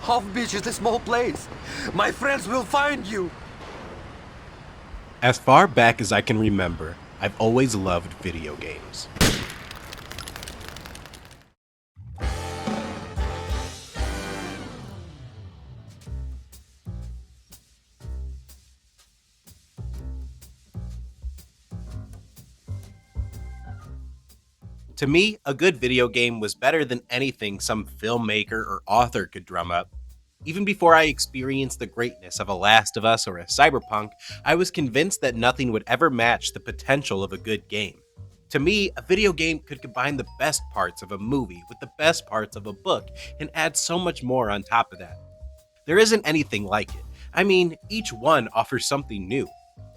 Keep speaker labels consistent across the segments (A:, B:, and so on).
A: Half Beach is a small place. My friends will find you.
B: As far back as I can remember, I've always loved video games. To me, a good video game was better than anything some filmmaker or author could drum up. Even before I experienced the greatness of a Last of Us or a Cyberpunk, I was convinced that nothing would ever match the potential of a good game. To me, a video game could combine the best parts of a movie with the best parts of a book and add so much more on top of that. There isn't anything like it. I mean, each one offers something new.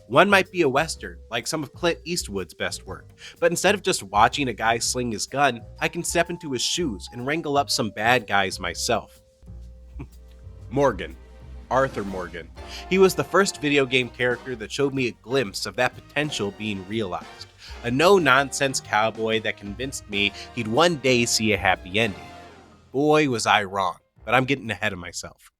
B: One might be a western, like some of Clint Eastwood's best work, but instead of just watching a guy sling his gun, I can step into his shoes and wrangle up some bad guys myself. Morgan. Arthur Morgan. He was the first video game character that showed me a glimpse of that potential being realized. A no-nonsense cowboy that convinced me he'd one day see a happy ending. Boy, was I wrong, but I'm getting ahead of myself.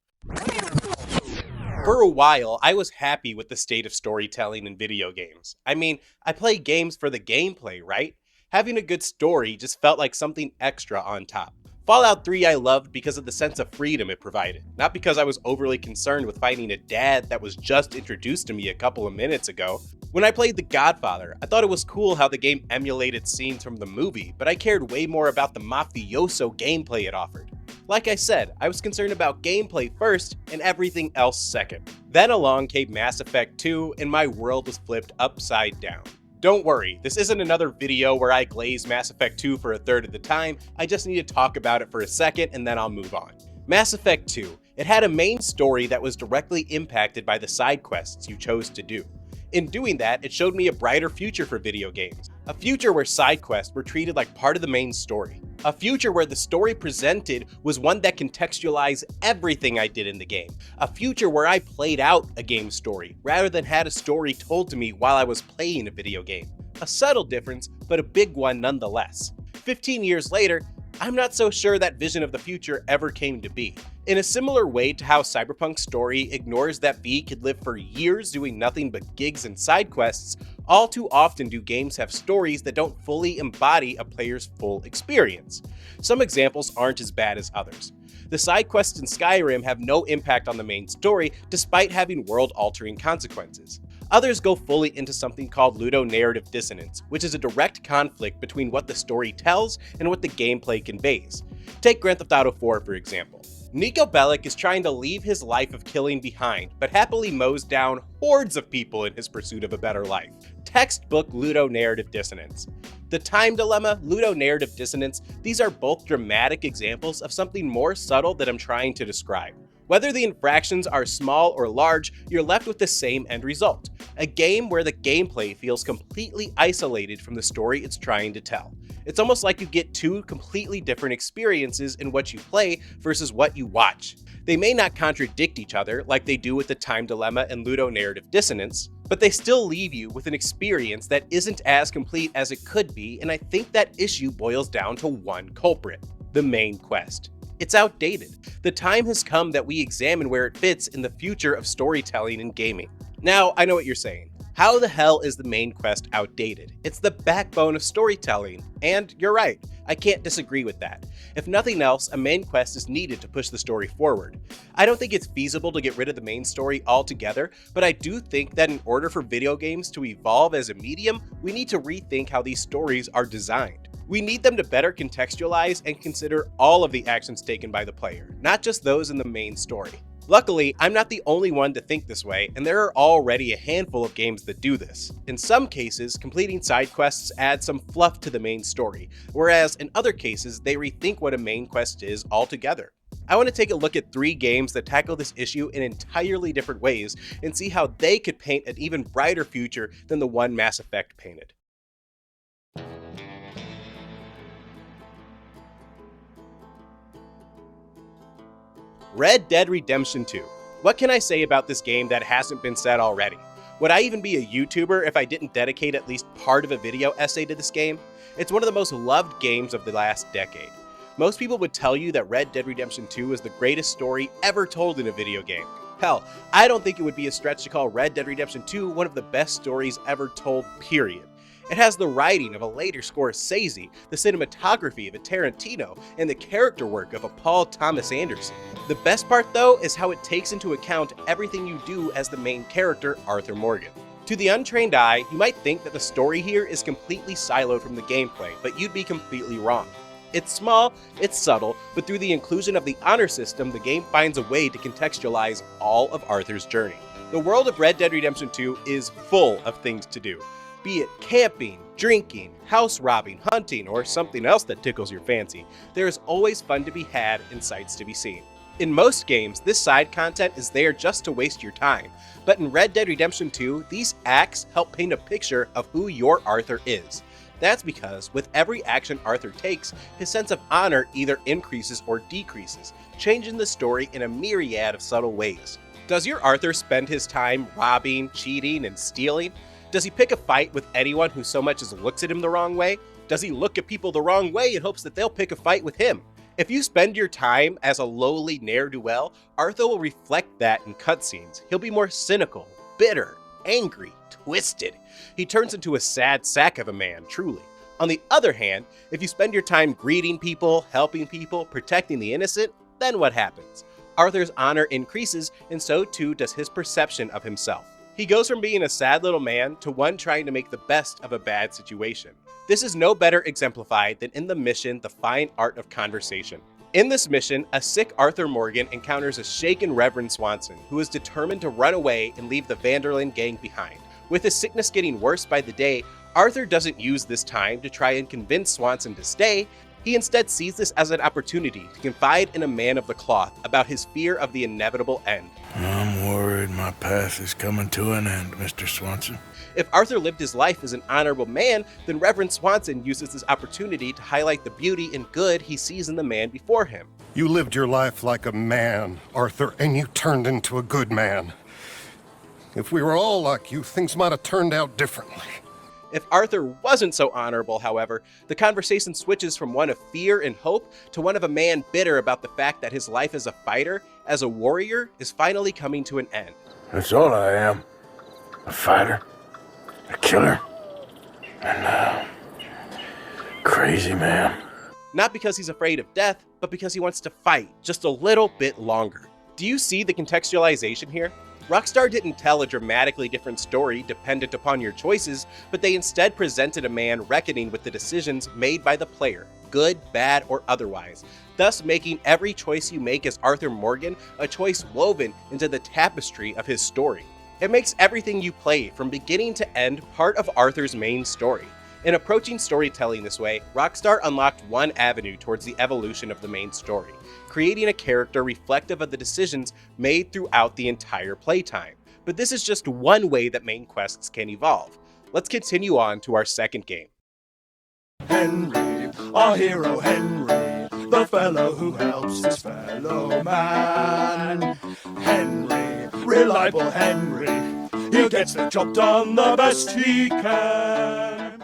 B: For a while, I was happy with the state of storytelling in video games. I mean, I play games for the gameplay, right? Having a good story just felt like something extra on top. Fallout 3 I loved because of the sense of freedom it provided, not because I was overly concerned with finding a dad that was just introduced to me a couple of minutes ago. When I played The Godfather, I thought it was cool how the game emulated scenes from the movie, but I cared way more about the mafioso gameplay it offered. Like I said, I was concerned about gameplay first and everything else second. Then along came Mass Effect 2 and my world was flipped upside down. Don't worry, this isn't another video where I glaze Mass Effect 2 for a third of the time, I just need to talk about it for a second and then I'll move on. Mass Effect 2, it had a main story that was directly impacted by the side quests you chose to do. In doing that, it showed me a brighter future for video games. A future where side quests were treated like part of the main story. A future where the story presented was one that contextualized everything I did in the game. A future where I played out a game story, rather than had a story told to me while I was playing a video game. A subtle difference, but a big one nonetheless. 15 years later, I'm not so sure that vision of the future ever came to be. In a similar way to how Cyberpunk's story ignores that V could live for years doing nothing but gigs and side quests, all too often do games have stories that don't fully embody a player's full experience. Some examples aren't as bad as others. The side quests in Skyrim have no impact on the main story despite having world-altering consequences. Others go fully into something called ludonarrative dissonance, which is a direct conflict between what the story tells and what the gameplay conveys. Take Grand Theft Auto 4 for example. Niko Bellic is trying to leave his life of killing behind, but happily mows down hordes of people in his pursuit of a better life. Textbook ludonarrative dissonance. The time dilemma, ludonarrative dissonance, these are both dramatic examples of something more subtle that I'm trying to describe. Whether the infractions are small or large, you're left with the same end result. A game where the gameplay feels completely isolated from the story it's trying to tell. It's almost like you get two completely different experiences in what you play versus what you watch. They may not contradict each other like they do with the time dilemma and ludonarrative dissonance, but they still leave you with an experience that isn't as complete as it could be, and I think that issue boils down to one culprit: the main quest. It's outdated. The time has come that we examine where it fits in the future of storytelling and gaming. Now, I know what you're saying. How the hell is the main quest outdated? It's the backbone of storytelling, and you're right, I can't disagree with that. If nothing else, a main quest is needed to push the story forward. I don't think it's feasible to get rid of the main story altogether, but I do think that in order for video games to evolve as a medium, we need to rethink how these stories are designed. We need them to better contextualize and consider all of the actions taken by the player, not just those in the main story. Luckily, I'm not the only one to think this way, and there are already a handful of games that do this. In some cases, completing side quests add some fluff to the main story, whereas in other cases, they rethink what a main quest is altogether. I want to take a look at 3 games that tackle this issue in entirely different ways and see how they could paint an even brighter future than the one Mass Effect painted. Red Dead Redemption 2. What can I say about this game that hasn't been said already? Would I even be a YouTuber if I didn't dedicate at least part of a video essay to this game? It's one of the most loved games of the last decade. Most people would tell you that Red Dead Redemption 2 is the greatest story ever told in a video game. Hell, I don't think it would be a stretch to call Red Dead Redemption 2 one of the best stories ever told, period. It has the writing of a later Scorsese, the cinematography of a Tarantino, and the character work of a Paul Thomas Anderson. The best part though is how it takes into account everything you do as the main character, Arthur Morgan. To the untrained eye, you might think that the story here is completely siloed from the gameplay, but you'd be completely wrong. It's small, it's subtle, but through the inclusion of the honor system, the game finds a way to contextualize all of Arthur's journey. The world of Red Dead Redemption 2 is full of things to do. Be it camping, drinking, house robbing, hunting, or something else that tickles your fancy, there is always fun to be had and sights to be seen. In most games, this side content is there just to waste your time, but in Red Dead Redemption 2, these acts help paint a picture of who your Arthur is. That's because with every action Arthur takes, his sense of honor either increases or decreases, changing the story in a myriad of subtle ways. Does your Arthur spend his time robbing, cheating, and stealing? Does he pick a fight with anyone who so much as looks at him the wrong way? Does he look at people the wrong way in hopes that they'll pick a fight with him? If you spend your time as a lowly ne'er-do-well, Arthur will reflect that in cutscenes. He'll be more cynical, bitter, angry, twisted. He turns into a sad sack of a man, truly. On the other hand, if you spend your time greeting people, helping people, protecting the innocent, then what happens? Arthur's honor increases, and so too does his perception of himself. He goes from being a sad little man to one trying to make the best of a bad situation. This is no better exemplified than in the mission, The Fine Art of Conversation. In this mission, a sick Arthur Morgan encounters a shaken Reverend Swanson, who is determined to run away and leave the Vanderlyn gang behind. With his sickness getting worse by the day, Arthur doesn't use this time to try and convince Swanson to stay. He instead sees this as an opportunity to confide in a man of the cloth about his fear of the inevitable end.
C: I'm worried my path is coming to an end, Mr. Swanson.
B: If Arthur lived his life as an honorable man, then Reverend Swanson uses this opportunity to highlight the beauty and good he sees in the man before him.
D: You lived your life like a man, Arthur, and you turned into a good man. If we were all like you, things might have turned out differently.
B: If Arthur wasn't so honorable, however, the conversation switches from one of fear and hope to one of a man bitter about the fact that his life as a fighter, as a warrior, is finally coming to an end.
C: That's all I am. A fighter, a killer, and a crazy man.
B: Not because he's afraid of death, but because he wants to fight just a little bit longer. Do you see the contextualization here? Rockstar didn't tell a dramatically different story dependent upon your choices, but they instead presented a man reckoning with the decisions made by the player, good, bad, or otherwise, thus making every choice you make as Arthur Morgan a choice woven into the tapestry of his story. It makes everything you play from beginning to end part of Arthur's main story. In approaching storytelling this way, Rockstar unlocked one avenue towards the evolution of the main story, creating a character reflective of the decisions made throughout the entire playtime. But this is just one way that main quests can evolve. Let's continue on to our second game.
E: Henry, our hero Henry, the fellow who helps his fellow man. Henry, reliable Henry, he gets the job done the best he can.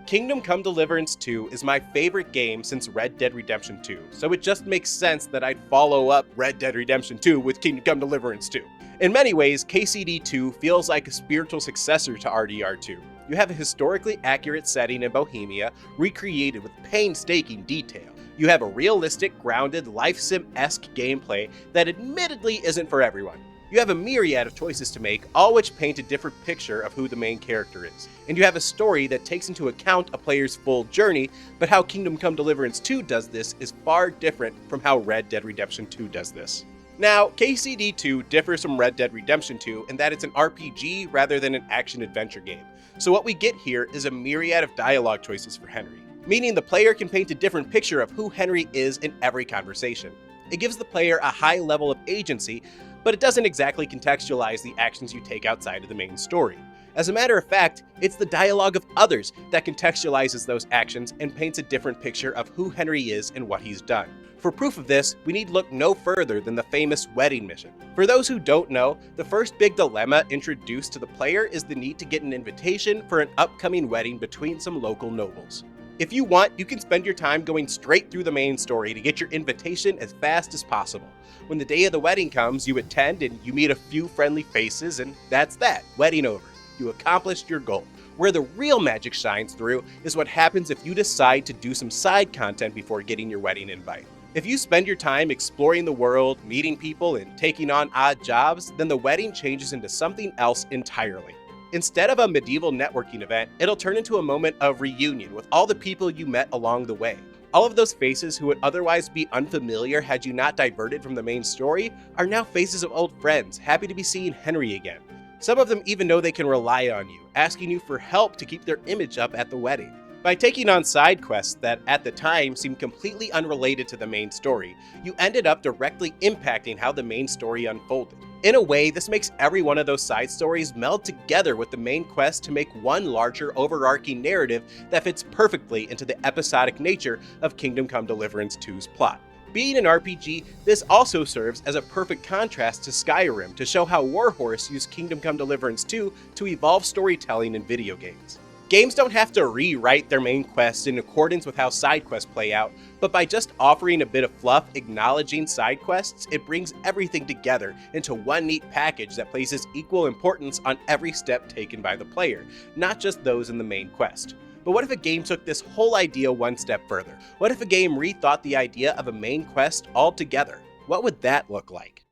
B: Kingdom Come Deliverance 2 is my favorite game since Red Dead Redemption 2, so it just makes sense that I'd follow up Red Dead Redemption 2 with Kingdom Come Deliverance 2. In many ways, KCD 2 feels like a spiritual successor to RDR 2. You have a historically accurate setting in Bohemia, recreated with painstaking detail. You have a realistic, grounded, life sim-esque gameplay that admittedly isn't for everyone. You have a myriad of choices to make, all which paint a different picture of who the main character is. And you have a story that takes into account a player's full journey, but how Kingdom Come Deliverance 2 does this is far different from how Red Dead Redemption 2 does this. Now, KCD 2 differs from Red Dead Redemption 2 in that it's an RPG rather than an action-adventure game. So what we get here is a myriad of dialogue choices for Henry, meaning the player can paint a different picture of who Henry is in every conversation. It gives the player a high level of agency, but it doesn't exactly contextualize the actions you take outside of the main story. As a matter of fact, it's the dialogue of others that contextualizes those actions and paints a different picture of who Henry is and what he's done. For proof of this, we need look no further than the famous wedding mission. For those who don't know, the first big dilemma introduced to the player is the need to get an invitation for an upcoming wedding between some local nobles. If you want, you can spend your time going straight through the main story to get your invitation as fast as possible. When the day of the wedding comes, you attend and you meet a few friendly faces, and that's that. Wedding over. You accomplished your goal. Where the real magic shines through is what happens if you decide to do some side content before getting your wedding invite. If you spend your time exploring the world, meeting people, and taking on odd jobs, then the wedding changes into something else entirely. Instead of a medieval networking event, it'll turn into a moment of reunion with all the people you met along the way. All of those faces who would otherwise be unfamiliar had you not diverted from the main story are now faces of old friends, happy to be seeing Henry again. Some of them even know they can rely on you, asking you for help to keep their image up at the wedding. By taking on side quests that at the time seemed completely unrelated to the main story, you ended up directly impacting how the main story unfolded. In a way, this makes every one of those side stories meld together with the main quest to make one larger overarching narrative that fits perfectly into the episodic nature of Kingdom Come Deliverance 2's plot. Being an RPG, this also serves as a perfect contrast to Skyrim to show how Warhorse used Kingdom Come Deliverance 2 to evolve storytelling in video games. Games don't have to rewrite their main quests in accordance with how side quests play out, but by just offering a bit of fluff acknowledging side quests, it brings everything together into one neat package that places equal importance on every step taken by the player, not just those in the main quest. But what if a game took this whole idea one step further? What if a game rethought the idea of a main quest altogether? What would that look like?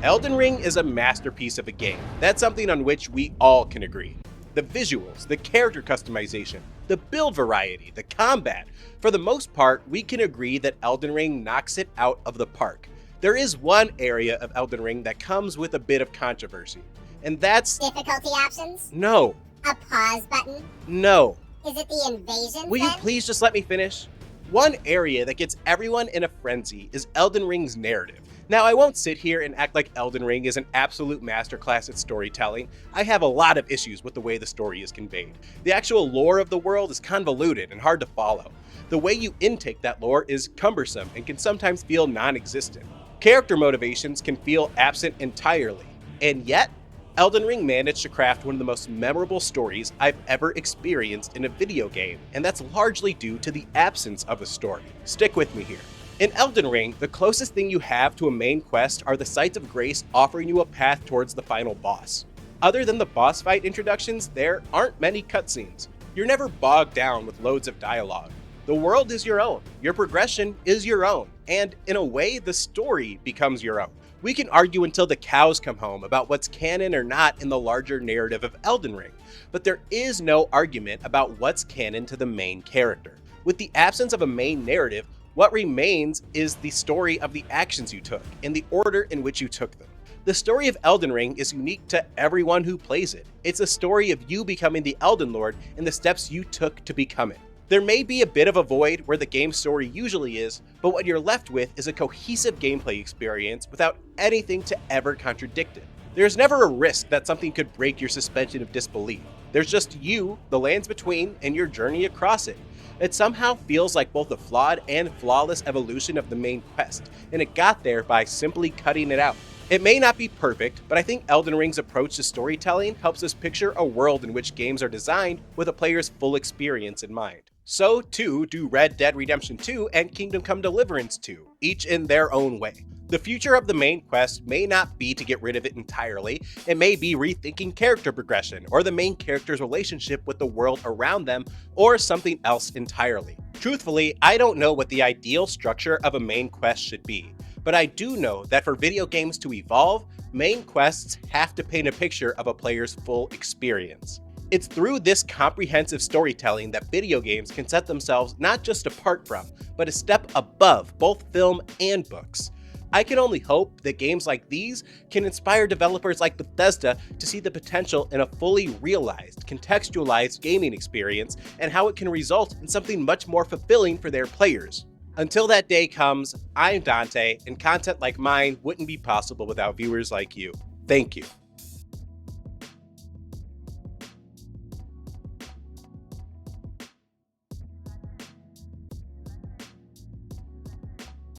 B: Elden Ring is a masterpiece of a game. That's something on which we all can agree. The visuals, the character customization, the build variety, the combat. For the most part, we can agree that Elden Ring knocks it out of the park. There is one area of Elden Ring that comes with a bit of controversy, and that's...
F: Difficulty options?
B: No.
F: A pause button?
B: No.
F: Is it the invasion?
B: Will you please just let me finish? One area that gets everyone in a frenzy is Elden Ring's narrative. Now, I won't sit here and act like Elden Ring is an absolute masterclass at storytelling. I have a lot of issues with the way the story is conveyed. The actual lore of the world is convoluted and hard to follow. The way you intake that lore is cumbersome and can sometimes feel non-existent. Character motivations can feel absent entirely. And yet, Elden Ring managed to craft one of the most memorable stories I've ever experienced in a video game, and that's largely due to the absence of a story. Stick with me here. In Elden Ring, the closest thing you have to a main quest are the Sites of Grace offering you a path towards the final boss. Other than the boss fight introductions, there aren't many cutscenes. You're never bogged down with loads of dialogue. The world is your own, your progression is your own, and in a way, the story becomes your own. We can argue until the cows come home about what's canon or not in the larger narrative of Elden Ring, but there is no argument about what's canon to the main character. With the absence of a main narrative, what remains is the story of the actions you took and the order in which you took them. The story of Elden Ring is unique to everyone who plays it. It's a story of you becoming the Elden Lord and the steps you took to become it. There may be a bit of a void where the game's story usually is, but what you're left with is a cohesive gameplay experience without anything to ever contradict it. There's never a risk that something could break your suspension of disbelief. There's just you, the lands between, and your journey across it. It somehow feels like both a flawed and flawless evolution of the main quest, and it got there by simply cutting it out. It may not be perfect, but I think Elden Ring's approach to storytelling helps us picture a world in which games are designed with a player's full experience in mind. So too do Red Dead Redemption 2 and Kingdom Come Deliverance 2, each in their own way. The future of the main quest may not be to get rid of it entirely. It may be rethinking character progression, or the main character's relationship with the world around them, or something else entirely. Truthfully, I don't know what the ideal structure of a main quest should be, but I do know that for video games to evolve, main quests have to paint a picture of a player's full experience. It's through this comprehensive storytelling that video games can set themselves not just apart from, but a step above both film and books. I can only hope that games like these can inspire developers like Bethesda to see the potential in a fully realized, contextualized gaming experience and how it can result in something much more fulfilling for their players. Until that day comes, I'm Dante, and content like mine wouldn't be possible without viewers like you. Thank you.